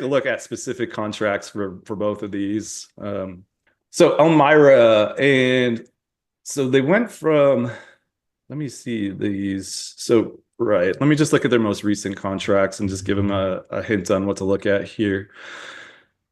take a look at specific contracts for both of these. So Elmira, and so they went from, let me see these. So, right, let me just look at their most recent contracts and just give them a hint on what to look at here.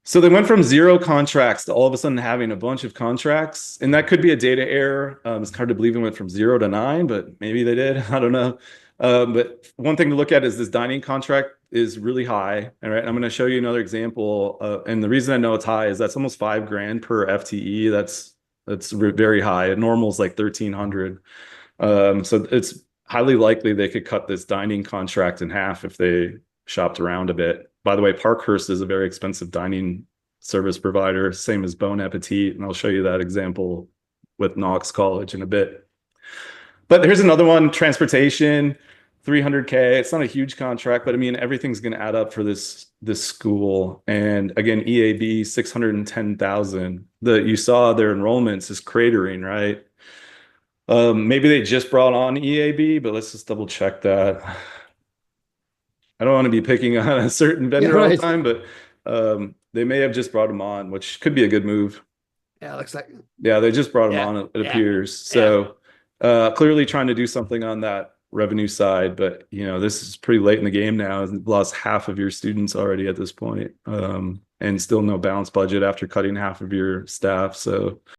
So they went from 0 contracts to all of a sudden having a bunch of contracts, and that could be a data error. It's hard to believe it went from 0 to 9, but maybe they did. I don't know. But one thing to look at is this dining contract is really high. All right, I'm going to show you another example, and the reason I know it's high is that's almost $5,000 per FTE. That's very high. Normal is like 1,300. So it's highly likely they could cut this dining contract in half if they shopped around a bit. By the way, Parkhurst is a very expensive dining service provider, same as Bon Appetit, and I'll show you that example with Knox College in a bit. But here's another one, transportation, 300K. It's not a huge contract, but I mean, everything's going to add up for this school. And again, EAB, 610,000. You saw their enrollments is cratering, right? Maybe they just brought on EAB, but let's just double check that. I don't want to be picking on a certain vendor all the time, but they may have just brought them on, which could be a good move. Yeah, it looks like. Yeah, they just brought them on, it appears. So clearly trying to do something on that revenue side, but this is pretty late in the game now. You've lost half of your students already at this point, and still no balanced budget after cutting half of your staff. So